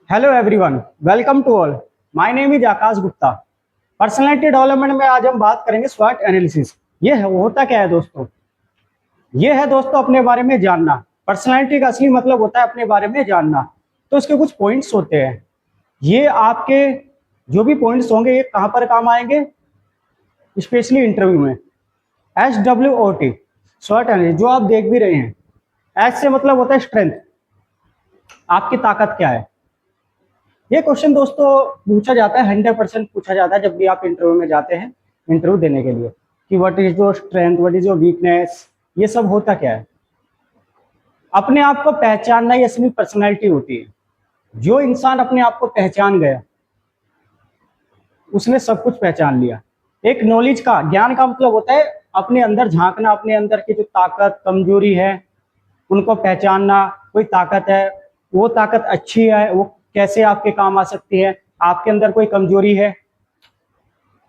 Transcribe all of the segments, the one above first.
Hello everyone, welcome to all. My name is Akash Gupta. Personality development में आज हम बात करेंगे स्वॉट एनालिसिस। होता क्या है दोस्तों? ये है दोस्तों अपने बारे में जानना। पर्सनालिटी का असली मतलब होता है अपने बारे में जानना। तो इसके कुछ पॉइंट्स होते हैं। ये आपके जो भी पॉइंट्स होंगे ये कहाँ पर काम आएंगे? स्पेशली इंटरव्यू में। SWOT, स्वॉट एनालिसिस, जो आप देख भी रहे हैं। एस से मतलब होता है स्ट्रेंथ, आपकी ताकत क्या है। ये क्वेश्चन दोस्तों पूछा जाता है, 100% पूछा जाता है जब भी आप इंटरव्यू में जाते हैं इंटरव्यू देने के लिए, कि what is your strength, what is your weakness. ये सब होता क्या है? अपने आप को पहचानना ही असली पर्सनैलिटी होती है। जो इंसान अपने आप को पहचान गया उसने सब कुछ पहचान लिया। एक नॉलेज का, ज्ञान का मतलब होता है अपने अंदर झांकना, अपने अंदर की जो ताकत कमजोरी है उनको पहचानना। कोई ताकत है, वो ताकत अच्छी है, वो कैसे आपके काम आ सकती है। आपके अंदर कोई कमजोरी है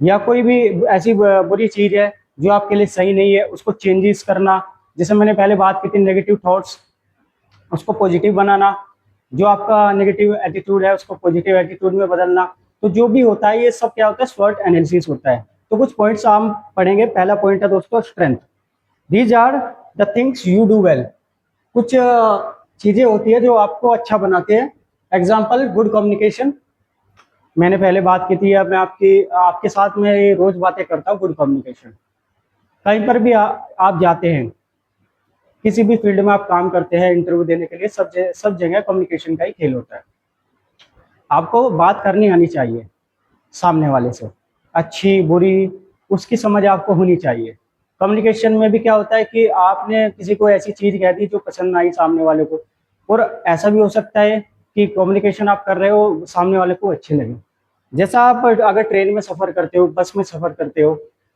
या कोई भी ऐसी बुरी चीज है जो आपके लिए सही नहीं है, उसको चेंजेस करना। जैसे मैंने पहले बात की थी, नेगेटिव थॉट्स, उसको पॉजिटिव बनाना। जो आपका नेगेटिव एटीट्यूड है उसको पॉजिटिव एटीट्यूड में बदलना। तो जो भी होता है ये सब क्या होता है? स्वॉट एनालिसिस होता है। तो कुछ पॉइंट्स हम पढ़ेंगे। पहला पॉइंट है दोस्तों strength. These are the things you do well. कुछ चीजें होती है जो आपको अच्छा बनाते हैं। Example, good communication. मैंने पहले बात की थी, अब मैं आपके साथ में ये रोज बातें करता हूँ। गुड कम्युनिकेशन, कहीं पर भी आप जाते हैं, किसी भी फील्ड में आप काम करते हैं, इंटरव्यू देने के लिए, सब जगह कम्युनिकेशन का ही खेल होता है। आपको बात करनी आनी चाहिए सामने वाले से, अच्छी बुरी उसकी समझ आपको होनी चाहिए। कम्युनिकेशन में भी क्या होता है कि आपने किसी को ऐसी चीज कह दी जो पसंद ना आई सामने वाले को, और ऐसा भी हो सकता है कि कम्युनिकेशन आप कर रहे हो सामने वाले को अच्छी लगे। जैसा आप अगर ट्रेन में सफर करते हो, बस में सफर करते हो,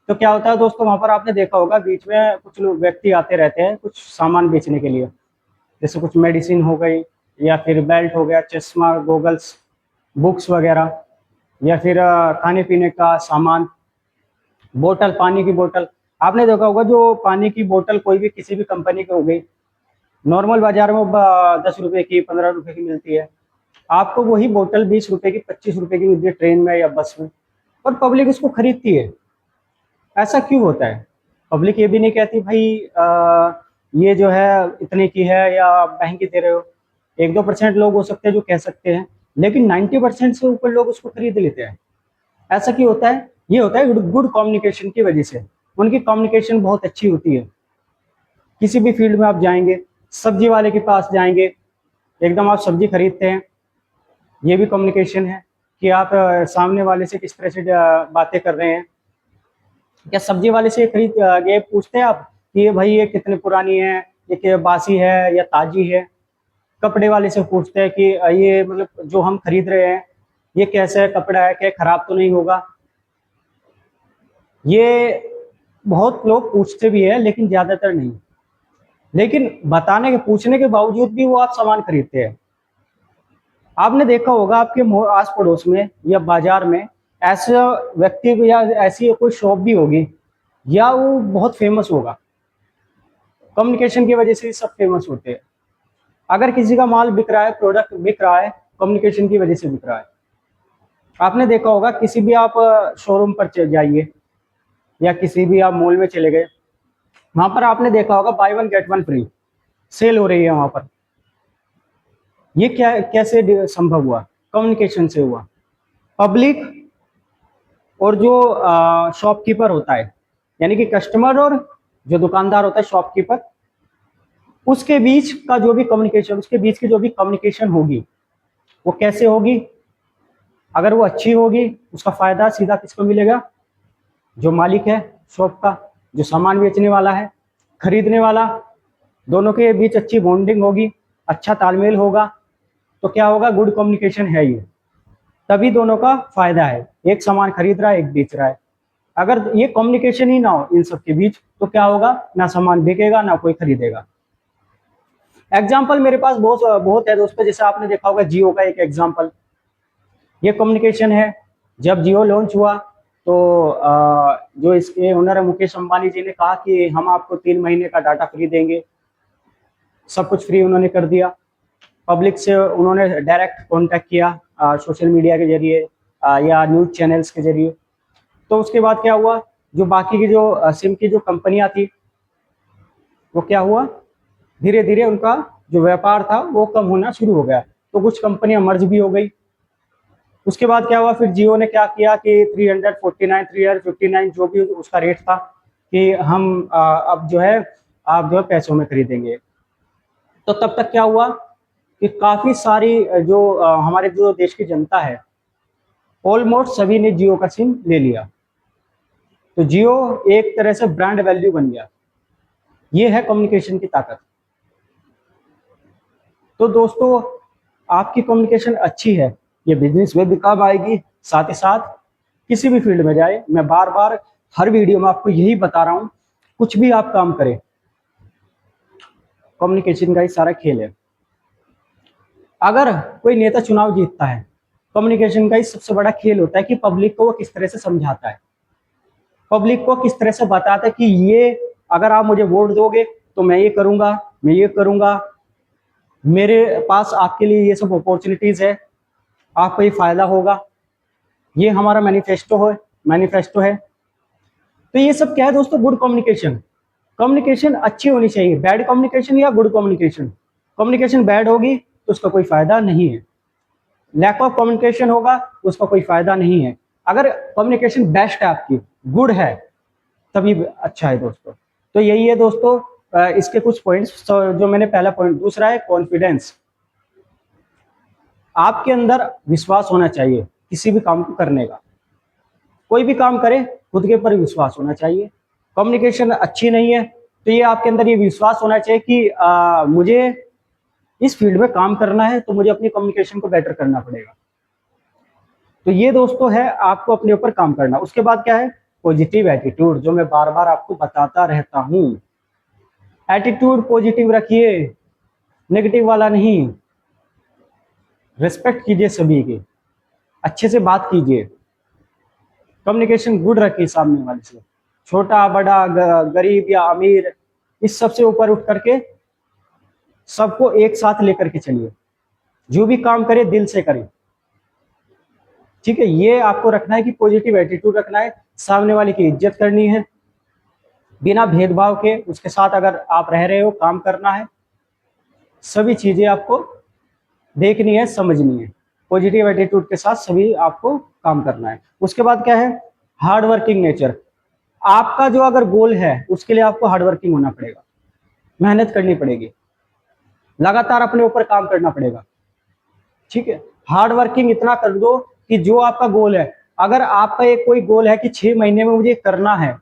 तो क्या होता है दोस्तों, वहां पर आपने देखा होगा बीच में कुछ लोग व्यक्ति आते रहते हैं कुछ सामान बेचने के लिए। जैसे कुछ मेडिसिन हो गई, या फिर बेल्ट हो गया, चश्मा, गोगल्स, बुक्स वगैरह, या फिर खाने पीने का सामान, बोतल, पानी की बोतल। आपने देखा होगा जो पानी की बोतल कोई भी किसी भी कंपनी की हो गई, नॉर्मल बाजार में 10 रुपए की, 15 रुपए की मिलती है। आपको वही बोतल 20 रुपए की, 25 रुपए की मिलती है ट्रेन में या बस में, और पब्लिक उसको खरीदती है। ऐसा क्यों होता है? पब्लिक ये भी नहीं कहती भाई ये जो है इतने की है या महंगी दे रहे हो। 1-2% लोग हो सकते हैं जो कह सकते हैं, लेकिन 90% से ऊपर लोग उसको खरीद लेते हैं। ऐसा क्यों होता है? ये होता है गुड कम्युनिकेशन की वजह से। उनकी कम्युनिकेशन बहुत अच्छी होती है। किसी भी फील्ड में आप जाएंगे, सब्जी वाले के पास जाएंगे, एकदम आप सब्जी खरीदते हैं, ये भी कम्युनिकेशन है कि आप सामने वाले से किस तरह से बातें कर रहे हैं। क्या सब्जी वाले से ये पूछते हैं आप कि ये भाई ये कितने पुरानी है, ये क्या बासी है या ताजी है? कपड़े वाले से पूछते हैं कि ये मतलब जो हम खरीद रहे हैं ये कैसा है कपड़ा है, क्या खराब तो नहीं होगा? ये बहुत लोग पूछते भी हैं लेकिन ज्यादातर नहीं। लेकिन बताने के, पूछने के बावजूद भी वो आप सामान खरीदते हैं। आपने देखा होगा आपके आस पड़ोस में या बाजार में ऐसा व्यक्ति या ऐसी कोई शॉप भी होगी, या वो बहुत फेमस होगा। कम्युनिकेशन की वजह से ही सब फेमस होते हैं। अगर किसी का माल बिक रहा है, प्रोडक्ट बिक रहा है, कम्युनिकेशन की वजह से बिक रहा है। आपने देखा होगा किसी भी आप शोरूम पर जाइए या किसी भी आप मॉल में चले गए, वहां पर आपने देखा होगा buy one get one free sale हो रही है वहां पर। ये क्या कैसे संभव हुआ? कम्युनिकेशन से हुआ। पब्लिक और जो शॉपकीपर होता है, यानी कि कस्टमर और जो दुकानदार होता है शॉपकीपर, उसके बीच का जो भी कम्युनिकेशन, उसके बीच की जो भी कम्युनिकेशन होगी वो कैसे होगी? अगर वो अच्छी होगी, उसका फायदा सीधा किसको मिलेगा? जो मालिक है शॉप का, जो सामान बेचने वाला है, खरीदने वाला। दोनों के बीच अच्छी बॉन्डिंग होगी, अच्छा तालमेल होगा, तो क्या होगा? गुड कम्युनिकेशन है ये। तभी दोनों का फायदा है, एक सामान खरीद रहा है, एक बेच रहा है। अगर ये कम्युनिकेशन ही ना हो इन सब के बीच, तो क्या होगा? ना सामान बिकेगा, ना कोई खरीदेगा। एग्जाम्पल मेरे पास बहुत बहुत है दोस्तों। जैसे आपने देखा होगा जियो का एक एग्जाम्पल, ये कम्युनिकेशन है। जब जियो लॉन्च हुआ तो जो इसके ओनर है मुकेश अंबानी जी ने कहा कि हम आपको 3 महीने का डाटा फ्री देंगे। सब कुछ फ्री उन्होंने कर दिया। पब्लिक से उन्होंने डायरेक्ट कांटेक्ट किया सोशल मीडिया के जरिए या न्यूज़ चैनल्स के जरिए। तो उसके बाद क्या हुआ, जो बाकी की जो सिम की जो कंपनियां थी वो क्या हुआ, धीरे धीरे उनका जो व्यापार था वो कम होना शुरू हो गया। तो कुछ कंपनियां मर्ज भी हो गई। उसके बाद क्या हुआ, फिर जियो ने क्या किया कि 349 359 जो भी उसका रेट था कि हम अब जो है आप जो है पैसों में खरीदेंगे। तो तब तक क्या हुआ कि काफी सारी जो हमारे जो देश की जनता है ऑलमोस्ट सभी ने जियो का सिम ले लिया। तो जियो एक तरह से ब्रांड वैल्यू बन गया। ये है कम्युनिकेशन की ताकत। तो दोस्तों आपकी कम्युनिकेशन अच्छी है, ये बिजनेस में भी काम आएगी, साथ ही साथ किसी भी फील्ड में जाए। मैं बार बार हर वीडियो में आपको यही बता रहा हूं, कुछ भी आप काम करें, कम्युनिकेशन का ही सारा खेल है। अगर कोई नेता चुनाव जीतता है, कम्युनिकेशन का ही सबसे बड़ा खेल होता है कि पब्लिक को वो किस तरह से समझाता है, पब्लिक को किस तरह से बताता है कि ये अगर आप मुझे वोट दोगे तो मैं ये करूंगा, मैं ये करूंगा, मेरे पास आपके लिए ये सब अपॉर्चुनिटीज है, आपको ये फायदा होगा, ये हमारा मैनिफेस्टो है। तो ये सब क्या है दोस्तों, गुड कम्युनिकेशन। कम्युनिकेशन अच्छी होनी चाहिए, बैड कम्युनिकेशन या गुड कम्युनिकेशन। कम्युनिकेशन बैड होगी तो उसका कोई फायदा नहीं है, लैक ऑफ कम्युनिकेशन होगा तो उसका कोई फायदा नहीं है। अगर कम्युनिकेशन बेस्ट है आपकी, गुड है, तभी अच्छा है दोस्तों। तो यही है दोस्तों इसके कुछ पॉइंट्स। जो मैंने पहला पॉइंट, दूसरा है कॉन्फिडेंस। आपके अंदर विश्वास होना चाहिए किसी भी काम को करने का। कोई भी काम करे खुद के ऊपर विश्वास होना चाहिए। कम्युनिकेशन अच्छी नहीं है तो ये आपके अंदर ये विश्वास होना चाहिए कि मुझे इस फील्ड में काम करना है तो मुझे अपनी कम्युनिकेशन को बेटर करना पड़ेगा। तो ये दोस्तों है आपको अपने ऊपर काम करना। उसके बाद क्या है, पॉजिटिव एटीट्यूड, जो मैं बार बार आपको बताता रहता हूँ। एटीट्यूड पॉजिटिव रखिए, नेगेटिव वाला नहीं। रिस्पेक्ट कीजिए सभी की, अच्छे से बात कीजिए, कम्युनिकेशन गुड रखिए सामने वाले से। छोटा बड़ा गरीब या अमीर, इस सबसे ऊपर उठ करके सबको एक साथ लेकर के चलिए। जो भी काम करे दिल से करें, ठीक है। ये आपको रखना है कि पॉजिटिव एटीट्यूड रखना है, सामने वाले की इज्जत करनी है बिना भेदभाव के। उसके साथ अगर आप रह रहे हो, काम करना है, सभी चीजें आपको देखनी है, समझनी है। पॉजिटिव एटीट्यूड के साथ सभी आपको काम करना है। उसके बाद क्या है, हार्ड वर्किंग नेचर। आपका जो अगर गोल है उसके लिए आपको हार्ड वर्किंग होना पड़ेगा, मेहनत करनी पड़ेगी, लगातार अपने ऊपर काम करना पड़ेगा, ठीक है। हार्ड वर्किंग इतना कर दो कि जो आपका गोल है, अगर आपका एक कोई गोल है कि 6 महीने में मुझे करना है,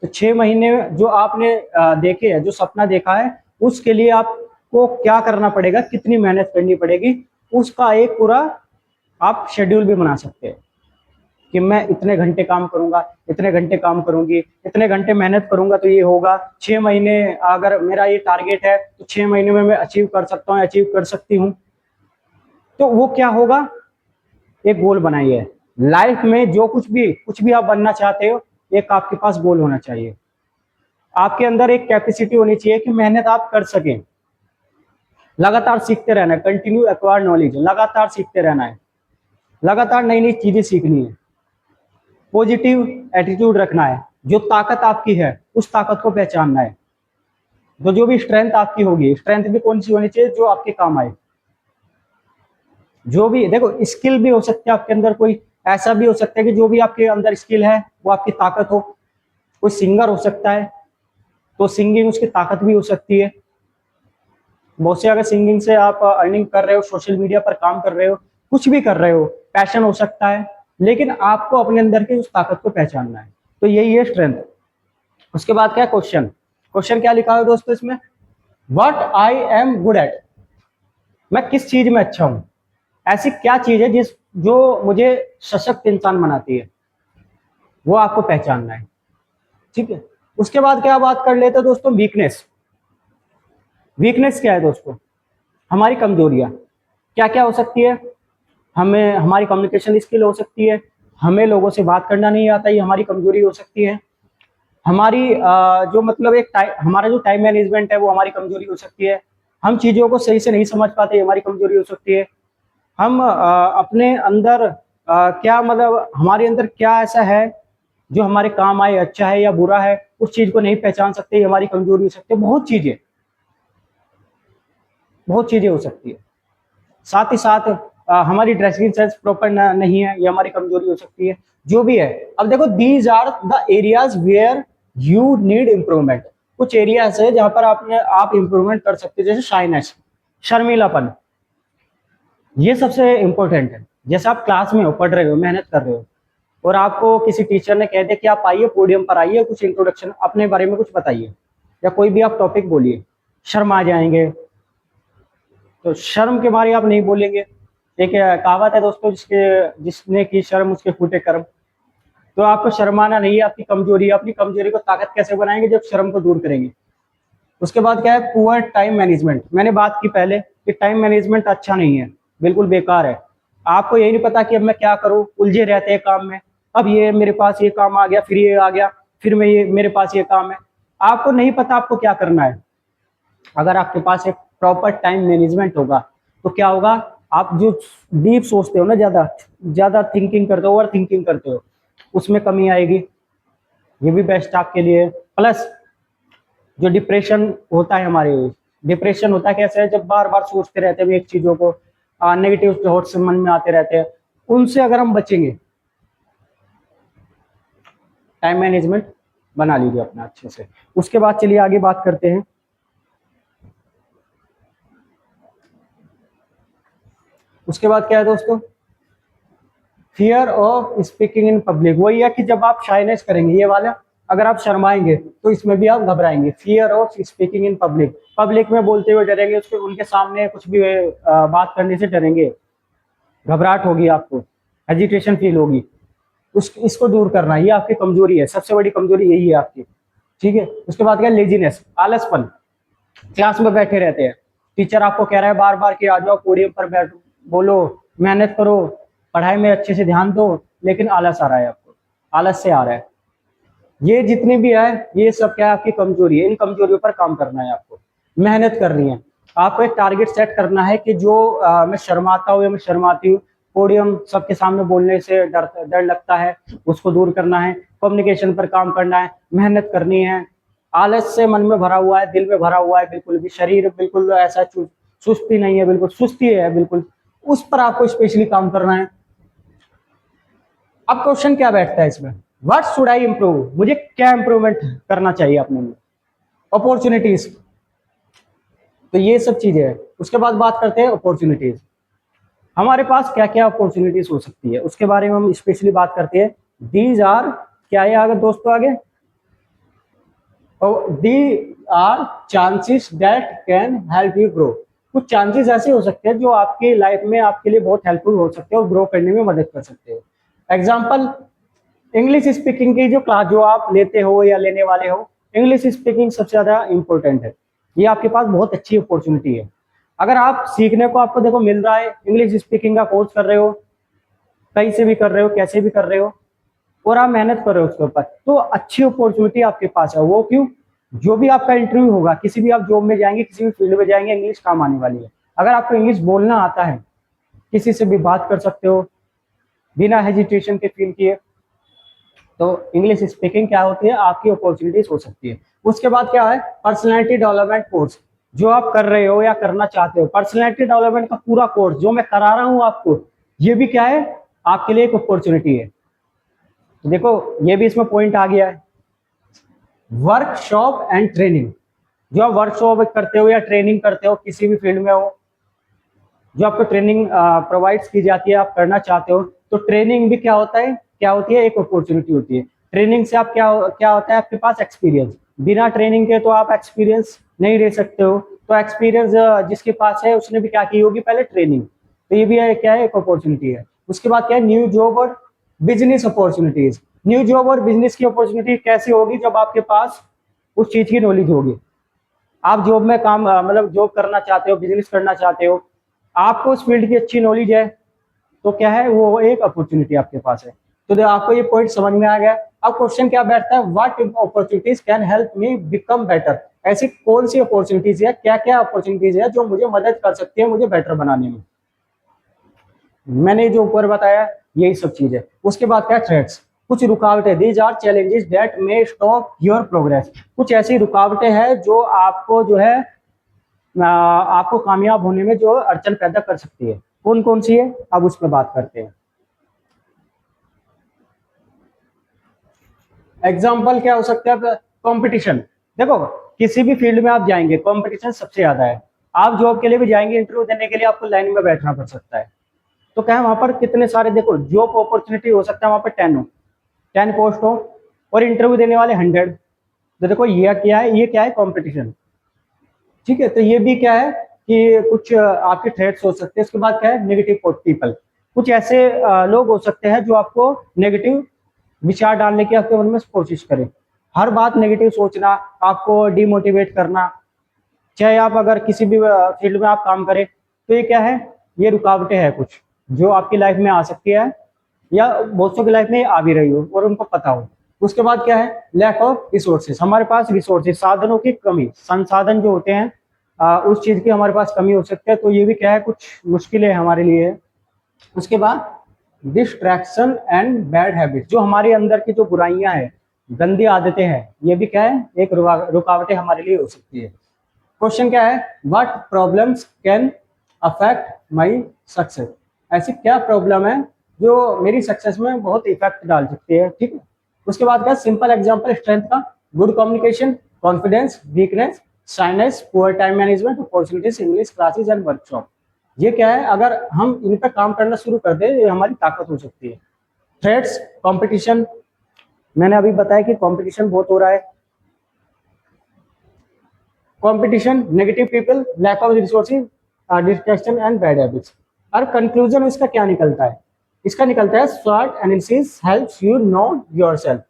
तो 6 महीने में जो आपने देखे है, जो सपना देखा है, उसके लिए आपको क्या करना पड़ेगा, कितनी मेहनत करनी पड़ेगी, उसका एक पूरा आप शेड्यूल भी बना सकते हैं कि मैं इतने घंटे काम करूंगा, इतने घंटे काम करूंगी, इतने घंटे मेहनत करूंगा तो ये होगा। 6 महीने अगर मेरा ये टारगेट है तो 6 महीने में मैं अचीव कर सकता हूँ, अचीव कर सकती हूँ। तो वो क्या होगा, एक गोल बनाइए। लाइफ में जो कुछ भी आप बनना चाहते हो, एक आपके पास गोल होना चाहिए। आपके अंदर एक कैपेसिटी होनी चाहिए कि मेहनत आप कर सकें। लगातार सीखते रहना है, कंटिन्यू एक्वायर नॉलेज, लगातार सीखते रहना है, लगातार नई नई चीजें सीखनी है। पॉजिटिव एटीट्यूड रखना है, जो ताकत आपकी है उस ताकत को पहचानना है। तो जो भी स्ट्रेंथ आपकी होगी, स्ट्रेंथ भी कौन सी होनी चाहिए, जो आपके काम आए। जो भी देखो, स्किल भी हो सकता है आपके अंदर, कोई ऐसा भी हो सकता है कि जो भी आपके अंदर स्किल है वो आपकी ताकत हो। कोई सिंगर हो सकता है तो सिंगिंग उसकी ताकत भी हो सकती है। बहुत से अगर सिंगिंग से आप अर्निंग कर रहे हो, सोशल मीडिया पर काम कर रहे हो, कुछ भी कर रहे हो, पैशन हो सकता है, लेकिन आपको अपने अंदर की उस ताकत को पहचानना है। तो यही है स्ट्रेंथ। उसके बाद क्या है, क्वेश्चन। क्वेश्चन क्या लिखा है दोस्तों इसमें, what I am good at. मैं किस चीज में अच्छा हूं, ऐसी क्या चीज है जो मुझे सशक्त इंसान बनाती है, वो आपको पहचानना है, ठीक है। उसके बाद क्या बात कर लेते हैं दोस्तों, वीकनेस। वीकनेस क्या है दोस्तों, हमारी कमजोरियां क्या क्या हो सकती है। हमें हमारी कम्युनिकेशन स्किल हो सकती है, हमें लोगों से बात करना नहीं आता, ये हमारी कमजोरी हो सकती है। हमारी जो मतलब हमारा जो टाइम मैनेजमेंट है वो हमारी कमजोरी हो सकती है। हम चीज़ों को सही से नहीं समझ पाते, ये हमारी कमजोरी हो सकती है। हम अपने अंदर क्या मतलब हमारे अंदर क्या ऐसा है जो हमारे काम आए, अच्छा है या बुरा है, उस चीज़ को नहीं पहचान सकते, ये हमारी कमजोरी हो सकती है। बहुत चीज़ें हो सकती है। साथ ही साथ हमारी ड्रेसिंग सेंस प्रॉपर नहीं है, ये हमारी कमजोरी हो सकती है। जो भी है, अब देखो these are the areas where you need improvement. कुछ एरियाज है जहां पर आप इम्प्रूवमेंट कर सकते हैं, जैसे शाइनेस, शर्मीलापन, ये सबसे इंपॉर्टेंट है। जैसे आप क्लास में हो, पढ़ रहे हो, मेहनत कर रहे हो, और आपको किसी टीचर ने कह दिया कि आप आइए पोडियम पर आइए, कुछ इंट्रोडक्शन अपने बारे में कुछ बताइए या कोई भी आप टॉपिक बोलिए, शर्मा जाएंगे। तो शर्म के मारे आप नहीं बोलेंगे। एक कहावत है दोस्तों, जिसने की शर्म उसके फूटे कर्म। तो आपको शर्माना नहीं है, आपकी कमजोरी है। अपनी कमजोरी को ताकत कैसे बनाएंगे? जब शर्म को दूर करेंगे। उसके बाद क्या है? Poor time management. मैंने बात की पहले कि टाइम मैनेजमेंट अच्छा नहीं है, बिल्कुल बेकार है। आपको यही नहीं पता कि अब मैं क्या करूं, उलझे रहते हैं काम में। अब ये मेरे पास ये काम आ गया, फिर ये आ गया, फिर मैं ये मेरे पास ये काम है। आपको नहीं पता आपको क्या करना है। अगर आपके पास एक प्रॉपर टाइम मैनेजमेंट होगा तो क्या होगा? आप जो डीप सोचते हो ना, ज्यादा ज्यादा थिंकिंग करते हो, ओवर थिंकिंग करते हो, उसमें कमी आएगी। ये भी बेस्ट आपके लिए। प्लस जो डिप्रेशन होता है, हमारे डिप्रेशन होता है कैसे है? जब बार बार सोचते रहते हैं एक चीजों को, नेगेटिव थॉट्स मन में आते रहते हैं, उनसे अगर हम बचेंगे, टाइम मैनेजमेंट बना लीजिए अपना अच्छे से। उसके बाद चलिए आगे बात करते हैं। उसके बाद क्या है दोस्तों? Fear of speaking in public. वही है कि जब आप शाइनेस करेंगे, ये वाला, अगर आप शर्माएंगे तो इसमें भी आप घबराएंगे। Fear of speaking in public, public में बोलते हुए डरेंगे, उसके उनके सामने कुछ भी बात करने से डरेंगे, घबराहट होगी आपको, हेजिटेशन फील होगी। इसको दूर करना, ये आपकी कमजोरी है, सबसे बड़ी कमजोरी यही है आपकी। ठीक है। उसके बाद क्या? लेजीनेस, आलसपन। क्लास में बैठे रहते हैं, टीचर आपको कह रहा है बार बार कि आ जाओ पोडियम पर बैठो, बोलो, मेहनत करो, पढ़ाई में अच्छे से ध्यान दो, लेकिन आलस आ रहा है आपको, आलस से आ रहा है। ये जितनी भी है, ये सब क्या है? आपकी कमजोरी है। इन कमजोरियों पर काम करना है आपको, मेहनत करनी है। आपको एक टारगेट सेट करना है कि जो मैं शर्माता हूँ या मैं शर्माती हूँ, पोडियम सबके सामने बोलने से डर लगता है, उसको दूर करना है। कम्युनिकेशन पर काम करना है, मेहनत करनी है। आलस से मन में भरा हुआ है, दिल में भरा हुआ है, बिल्कुल भी शरीर बिल्कुल ऐसा सुस्ती नहीं है, बिल्कुल सुस्ती है बिल्कुल, उस पर आपको स्पेशली काम करना है। अब क्वेश्चन क्या बैठता है इसमें? What should I improve? मुझे क्या इंप्रूवमेंट करना चाहिए अपने में? अपॉर्चुनिटीज। तो ये सब चीजें हैं। उसके बाद बात करते हैं अपॉर्चुनिटीज। हमारे पास क्या क्या अपॉर्चुनिटीज हो सकती है, उसके बारे में हम स्पेशली बात करते हैं। दीज आर, क्या है आगे दोस्तों? आगे, there are chances that can help you grow. कुछ चांसेस ऐसे हो सकते हैं जो आपकी लाइफ में आपके लिए बहुत हेल्पफुल हो सकते हैं और ग्रो करने में मदद कर सकते हैं। एग्जाम्पल, इंग्लिश स्पीकिंग की जो क्लास जो आप लेते हो या लेने वाले हो, इंग्लिश स्पीकिंग सबसे ज्यादा इंपॉर्टेंट है। ये आपके पास बहुत अच्छी अपॉर्चुनिटी है। अगर आप सीखने को आपको देखो मिल रहा है, इंग्लिश स्पीकिंग का कोर्स कर रहे हो, कहीं से भी कर रहे हो, कैसे भी कर रहे हो, और आप मेहनत कर रहे हो उसके ऊपर, तो अच्छी अपॉर्चुनिटी आपके पास है। वो क्यों? जो भी आपका इंटरव्यू होगा, किसी भी आप जॉब में जाएंगे, किसी भी फील्ड में जाएंगे, इंग्लिश काम आने वाली है। अगर आपको इंग्लिश बोलना आता है, किसी से भी बात कर सकते हो बिना हेजिटेशन के फील किए, तो इंग्लिश स्पीकिंग क्या होती है? आपकी अपॉर्चुनिटीज हो सकती है। उसके बाद क्या है? पर्सनैलिटी डेवलपमेंट कोर्स, जो आप कर रहे हो या करना चाहते हो, पर्सनैलिटी डेवलपमेंट का पूरा कोर्स जो मैं करा रहा हूं आपको, ये भी क्या है? आपके लिए एक अपॉर्चुनिटी है। तो देखो, ये भी इसमें पॉइंट आ गया है। वर्कशॉप एंड ट्रेनिंग, जो आप वर्कशॉप करते हो या ट्रेनिंग करते हो, किसी भी फील्ड में हो, जो आपको ट्रेनिंग प्रोवाइड की जाती है, आप करना चाहते हो, तो ट्रेनिंग भी क्या होता है? क्या होती है? एक अपॉर्चुनिटी होती है। ट्रेनिंग से आप क्या होता है? आपके पास एक्सपीरियंस। बिना ट्रेनिंग के तो आप एक्सपीरियंस नहीं ले सकते हो। तो एक्सपीरियंस जिसके पास है, उसने भी क्या की होगी? पहले ट्रेनिंग। तो ये भी है, क्या है? एक अपॉर्चुनिटी है। उसके बाद क्या है? न्यू जॉब और बिजनेस अपॉर्चुनिटीज। न्यू जॉब और बिजनेस की अपॉर्चुनिटी कैसे होगी? जब आपके पास उस चीज की नॉलेज होगी। आप जॉब में काम मतलब जॉब करना चाहते हो, बिजनेस करना चाहते हो, आपको उस फील्ड की अच्छी नॉलेज है, तो क्या है? वो एक अपॉर्चुनिटी आपके पास है। तो आपको ये पॉइंट समझ में आ गया। अब क्वेश्चन क्या बैठता है? What opportunities can help me become better? ऐसी कौन सी अपॉर्चुनिटीज है, क्या क्या अपॉर्चुनिटीज है जो मुझे मदद कर सकती है मुझे बेटर बनाने में। मैंने जो ऊपर बताया यही सब चीज है। उसके बाद क्या, थ्रेट्स, कुछ रुकावटें, these are challenges that may stop your progress. कुछ ऐसी रुकावटें हैं जो आपको जो है आपको कामयाब होने में जो अड़चन पैदा कर सकती है। कौन कौन सी है, अब उस पर बात करते हैं। एग्जाम्पल क्या हो सकता है, कंपटीशन। देखो किसी भी फील्ड में आप जाएंगे कंपटीशन सबसे ज्यादा है। आप जॉब के लिए भी जाएंगे, इंटरव्यू देने के लिए आपको लाइन में बैठना पड़ सकता है। तो क्या है वहां पर कितने सारे, देखो जॉब अपॉर्चुनिटी हो सकता है वहां पर 10 हो, 10 पोस्ट हो, और इंटरव्यू देने वाले 100। तो देखो ये क्या है, ये क्या है, कंपटीशन। ठीक है, तो ये भी क्या है कि कुछ आपके थ्रेट्स हो सकते हैं। उसके बाद क्या है, नेगेटिव पीपल। कुछ ऐसे लोग हो सकते हैं जो आपको नेगेटिव विचार डालने की आपके मन में कोशिश करें, हर बात नेगेटिव सोचना, आपको डिमोटिवेट करना। चाहे आप अगर किसी भी फील्ड में आप काम करें, तो ये क्या है, ये रुकावटें हैं कुछ जो आपकी लाइफ में आ सकती है या बहुतों की लाइफ में आ भी रही हो और उनको पता हो। उसके बाद क्या है, लैक ऑफ रिसोर्सेज। हमारे पास रिसोर्सेज, साधनों की कमी, संसाधन जो होते हैं उस चीज की हमारे पास कमी हो सकती है। तो ये भी क्या है, कुछ मुश्किलें हमारे लिए है। उसके बाद डिस्ट्रैक्शन एंड बैड हैबिट, जो हमारे अंदर की जो बुराइयां हैं, गंदी आदतें हैं, ये भी क्या है, एक रुकावटें हमारे लिए हो सकती है। क्वेश्चन क्या है, what problems can affect my success. ऐसी क्या प्रॉब्लम है जो मेरी सक्सेस में बहुत इफेक्ट डाल सकती है। ठीक है, उसके बाद क्या, सिंपल एग्जांपल स्ट्रेंथ का, good communication, confidence, weakness, shyness, poor time management, opportunities, English classes and workshop. ये क्या है, अगर हम इन पर काम करना शुरू कर दें ये हमारी ताकत हो सकती है। थ्रेट्स, कंपटीशन, मैंने अभी बताया कि कंपटीशन बहुत हो रहा है। Competition, negative people, lack of resources, distraction and bad habits. और कंक्लूजन इसका क्या निकलता है, इसका निकलता है स्वॉट analysis helps you know yourself.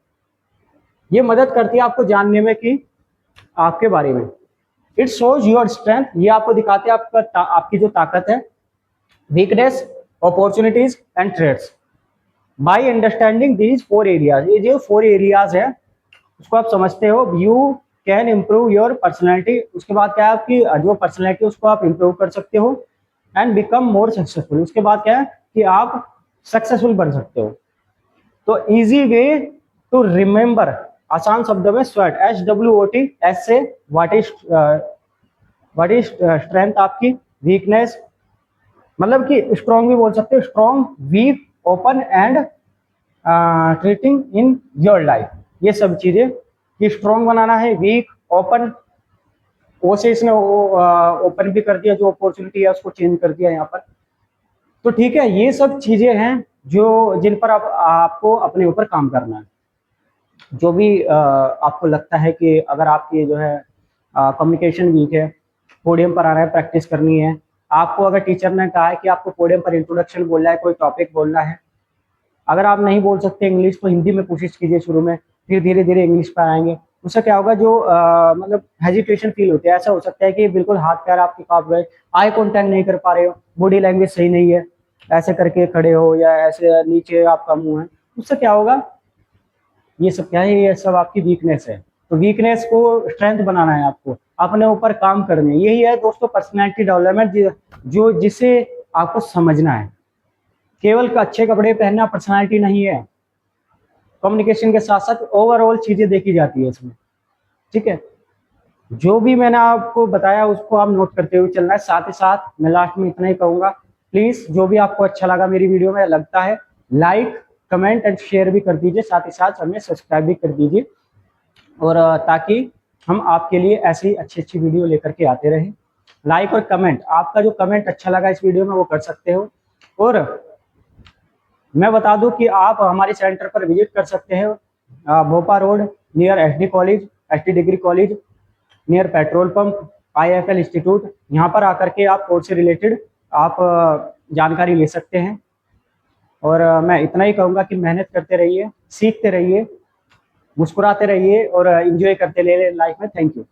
ये मदद करती है आपको जानने में कि आपके बारे में। इट शोज योर स्ट्रेंथ, ये आपको दिखाते हैं आपकी जो ताकत है, weakness, opportunities and threats. By understanding these 4 areas, ये जो 4 एरियाज है उसको आप समझते हो, you can improve your personality. उसके बाद क्या है, आपकी जो पर्सनैलिटी उसको आप इम्प्रूव कर सकते हो एंड बिकम मोर सक्सेसफुल। उसके बाद क्या है कि आप सक्सेसफुल बन सकते हो। तो इजी वे टू रिमेंबर, आसान शब्दों में स्वॉट, SWOT, एस से व्हाट इज स्ट्रेंथ आपकी, वीकनेस, मतलब कि स्ट्रॉन्ग भी बोल सकते हो, strong, weak, open and treating in your life. ये सब चीजें कि स्ट्रॉन्ग बनाना है, वीक, ओपन, ओ से इसने ओपन भी कर दिया, जो अपॉर्चुनिटी है उसको चेंज कर दिया यहाँ पर। तो ठीक है, ये सब चीजें हैं जो जिन पर आपको अपने ऊपर काम करना है। जो भी आपको लगता है कि अगर आपकी जो है कम्युनिकेशन वीक है, पोडियम पर आना है, प्रैक्टिस करनी है, आपको अगर टीचर ने कहा है कि आपको पोडियम पर इंट्रोडक्शन बोलना है, कोई टॉपिक बोलना है, अगर आप नहीं बोल सकते इंग्लिश तो हिंदी में कोशिश कीजिए शुरू में, फिर धीरे धीरे इंग्लिश पर आएंगे। उससे क्या होगा, जो मतलब हेजिटेशन फील होती है, ऐसा हो सकता है कि बिल्कुल हाथ पैर आपके कांप गए, आई कॉन्टैक्ट नहीं कर पा रहे हो, बॉडी लैंग्वेज सही नहीं है, ऐसे करके खड़े हो या ऐसे नीचे आपका मुंह है, उससे क्या होगा, ये सब क्या है, ये सब आपकी वीकनेस है। तो वीकनेस को स्ट्रेंथ बनाना है, आपको अपने ऊपर काम करने, यही है दोस्तों पर्सनैलिटी डेवलपमेंट, जो जिसे आपको समझना है। केवल अच्छे कपड़े पहनना पर्सनैलिटी नहीं है, कम्युनिकेशन के साथ साथ ओवरऑल चीजें देखी जाती है इसमें। ठीक है, जो भी मैंने आपको बताया उसको आप नोट करते हुए चलना है। साथ ही साथ मैं लास्ट में इतना ही कहूंगा, प्लीज जो भी आपको अच्छा लगा मेरी वीडियो में लगता है, लाइक, कमेंट एंड शेयर भी कर दीजिए, साथ ही साथ हमें सब्सक्राइब भी कर दीजिए, और ताकि हम आपके लिए ऐसी अच्छी अच्छी वीडियो लेकर के आते रहें। लाइक और कमेंट, आपका जो कमेंट अच्छा लगा इस वीडियो में वो कर सकते हो। और मैं बता दूं कि आप हमारे सेंटर पर विजिट कर सकते हैं, Bhopa road, near SD college, SD degree college, near petrol pump, IFL institute. यहाँ पर आकर के आप कोर्स से रिलेटेड आप जानकारी ले सकते हैं। और मैं इतना ही कहूँगा कि मेहनत करते रहिए, सीखते रहिए, मुस्कुराते रहिए और एंजॉय करते रहिए लाइफ में। Thank you.